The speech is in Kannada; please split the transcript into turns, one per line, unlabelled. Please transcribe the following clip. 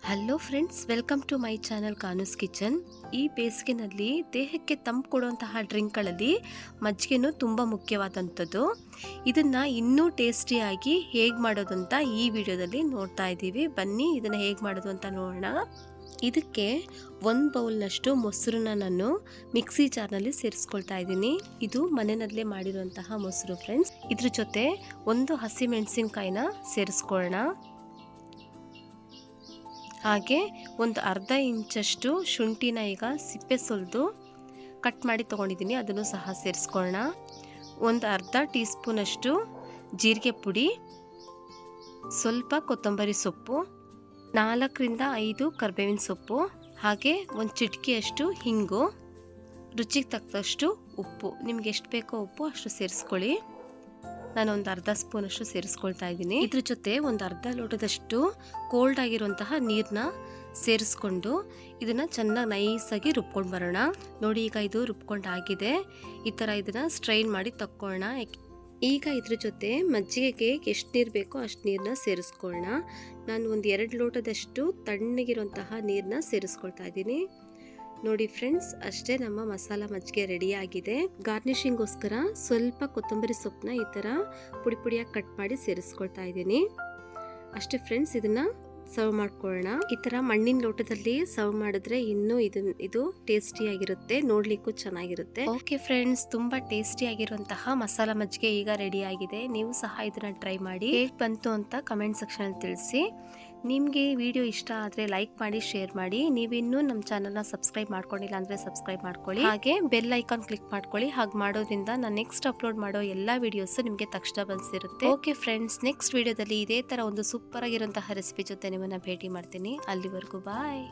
Hello friends, welcome to my channel Kanu's kitchen. ಈ ಬೇಸಿಗೆನಲ್ಲಿ ದೇಹಕ್ಕೆ ತಂಪು ಕೊಡುವಂತಹ ಡ್ರಿಂಕ್ಗಳಲ್ಲಿ ಮಜ್ಜಿಗೆನೂ ತುಂಬ ಮುಖ್ಯವಾದಂಥದ್ದು. ಇದನ್ನು ಇನ್ನೂ ಟೇಸ್ಟಿಯಾಗಿ ಹೇಗೆ ಮಾಡೋದು ಅಂತ ಈ ವಿಡಿಯೋದಲ್ಲಿ ನೋಡ್ತಾ ಇದ್ದೀವಿ. ಬನ್ನಿ ಇದನ್ನು ಹೇಗೆ ಮಾಡೋದು ಅಂತ ನೋಡೋಣ. ಇದಕ್ಕೆ 1 ಬೌಲ್ನಷ್ಟು ಮೊಸರನ್ನ ನಾನು ಮಿಕ್ಸಿ ಜಾರ್ನಲ್ಲಿ ಸೇರಿಸ್ಕೊಳ್ತಾ ಇದ್ದೀನಿ. ಇದು ಮನೆಯಲ್ಲೇ ಮಾಡಿರುವಂತಹ ಮೊಸರು ಫ್ರೆಂಡ್ಸ್. ಇದ್ರ ಜೊತೆ 1 ಹಸಿಮೆಣಸಿನಕಾಯಿನ ಸೇರಿಸ್ಕೊಳ್ಳೋಣ. ಹಾಗೆ ಒಂದು ಅರ್ಧ ಇಂಚಷ್ಟು ಶುಂಠಿನ ಈಗ ಸಿಪ್ಪೆ ಸುಲಿದು ಕಟ್ ಮಾಡಿ ತೊಗೊಂಡಿದ್ದೀನಿ, ಅದನ್ನು ಸಹ ಸೇರಿಸ್ಕೊಳ್ಳೋಣ. ಒಂದು ಅರ್ಧ ಟೀ ಸ್ಪೂನಷ್ಟು ಜೀರಿಗೆ ಪುಡಿ, ಸ್ವಲ್ಪ ಕೊತ್ತಂಬರಿ ಸೊಪ್ಪು, 4ರಿಂದ 5 ಕರಿಬೇವಿನ ಸೊಪ್ಪು, ಹಾಗೆ ಒಂದು ಚಿಟಿಕೆಯಷ್ಟು ಹಿಂಗು, ರುಚಿಗೆ ತಕ್ಕಷ್ಟು ಉಪ್ಪು. ನಿಮ್ಗೆ ಎಷ್ಟು ಬೇಕೋ ಉಪ್ಪು ಅಷ್ಟು ಸೇರಿಸ್ಕೊಳ್ಳಿ. ನಾನು ಒಂದು ಅರ್ಧ ಸ್ಪೂನಷ್ಟು ಸೇರಿಸ್ಕೊಳ್ತಾ ಇದ್ದೀನಿ. ಇದ್ರ ಜೊತೆ ಒಂದು ಅರ್ಧ ಲೋಟದಷ್ಟು ಕೋಲ್ಡ್ ಆಗಿರುವಂತಹ ನೀರನ್ನ ಸೇರಿಸ್ಕೊಂಡು ಇದನ್ನು ಚೆನ್ನಾಗಿ ನೈಸಾಗಿ ರುಬ್ಕೊಂಡು ಬರೋಣ. ನೋಡಿ, ಈಗ ಇದು ರುಬ್ಕೊಂಡಾಗಿದೆ. ಈ ಥರ ಇದನ್ನು ಸ್ಟ್ರೈನ್ ಮಾಡಿ ತಕ್ಕೊಳ್ಳೋಣ. ಈಗ ಇದ್ರ ಜೊತೆ ಮಜ್ಜಿಗೆಗೆ ಎಷ್ಟು ನೀರು ಬೇಕೋ ಅಷ್ಟು ನೀರನ್ನ ಸೇರಿಸ್ಕೊಳ್ಳೋಣ. ನಾನು ಒಂದು 2 ಲೋಟದಷ್ಟು ತಣ್ಣಗಿರುವಂತಹ ನೀರನ್ನ ಸೇರಿಸ್ಕೊಳ್ತಾ ಇದ್ದೀನಿ. ನೋಡಿ ಫ್ರೆಂಡ್ಸ್, ಅಷ್ಟೇ ನಮ್ಮ ಮಸಾಲ ಮಜ್ಜಿಗೆ ರೆಡಿಯಾಗಿದೆ. ಗಾರ್ನಿಷಿಂಗೋಸ್ಕರ ಸ್ವಲ್ಪ ಕೊತ್ತಂಬರಿ ಸೊಪ್ಪನ್ನ ಈ ಥರ ಪುಡಿ ಪುಡಿಯಾಗಿ ಕಟ್ ಮಾಡಿ ಸೇರಿಸ್ಕೊಳ್ತಾ ಇದ್ದೀನಿ. ಅಷ್ಟೇ ಫ್ರೆಂಡ್ಸ್, ಇದನ್ನು ಸರ್ವ್ ಮಾಡ್ಕೊಳ್ಳೋಣ. ಈ ಥರ ಮಣ್ಣಿನ ಲೋಟದಲ್ಲಿ ಸರ್ವ್ ಮಾಡಿದ್ರೆ ಇನ್ನೂ ಇದು ಟೇಸ್ಟಿಯಾಗಿರುತ್ತೆ, ನೋಡ್ಲಿಕ್ಕೂ ಚೆನ್ನಾಗಿರುತ್ತೆ. ಓಕೆ ಫ್ರೆಂಡ್ಸ್, ತುಂಬ ಟೇಸ್ಟಿಯಾಗಿರುವಂತಹ ಮಸಾಲ ಮಜ್ಜಿಗೆ ಈಗ ರೆಡಿಯಾಗಿದೆ. ನೀವು ಸಹ ಇದನ್ನು ಟ್ರೈ ಮಾಡಿ. ಹೇಗೆ ಬಂತು ಅಂತ ಕಮೆಂಟ್ ಸೆಕ್ಷನಲ್ಲಿ ತಿಳಿಸಿ. ನಿಮಗೆ ವಿಡಿಯೋ ಇಷ್ಟ ಆದರೆ ಲೈಕ್ ಮಾಡಿ, ಶೇರ್ ಮಾಡಿ. ನೀವಿನ್ನೂ ನಮ್ಮ ಚಾನಲ್ನ ಸಬ್ಸ್ಕ್ರೈಬ್ ಮಾಡ್ಕೊಂಡಿಲ್ಲ ಅಂದರೆ ಸಬ್ಸ್ಕ್ರೈಬ್ ಮಾಡ್ಕೊಳ್ಳಿ. ಹಾಗೆ ಬೆಲ್ ಐಕಾನ್ ಕ್ಲಿಕ್ ಮಾಡ್ಕೊಳ್ಳಿ. ಹಾಗೆ ಮಾಡೋದ್ರಿಂದ ನಾನು ನೆಕ್ಸ್ಟ್ ಅಪ್ಲೋಡ್ ಮಾಡೋ ಎಲ್ಲ ವಿಡಿಯೋಸ್ ನಿಮಗೆ ತಕ್ಷಣ ಬಂದಿರುತ್ತೆ. ಓಕೆ ಫ್ರೆಂಡ್ಸ್, ನೆಕ್ಸ್ಟ್ ವಿಡಿಯೋದಲ್ಲಿ ಇದೇ ಥರ ಒಂದು ಸೂಪರ್ ಆಗಿರುವಂತಹ ರೆಸಿಪಿ ಜೊತೆ ನಿಮ್ಮನ್ನು ಭೇಟಿ ಮಾಡ್ತೀನಿ. ಅಲ್ಲಿವರೆಗೂ ಬಾಯ್.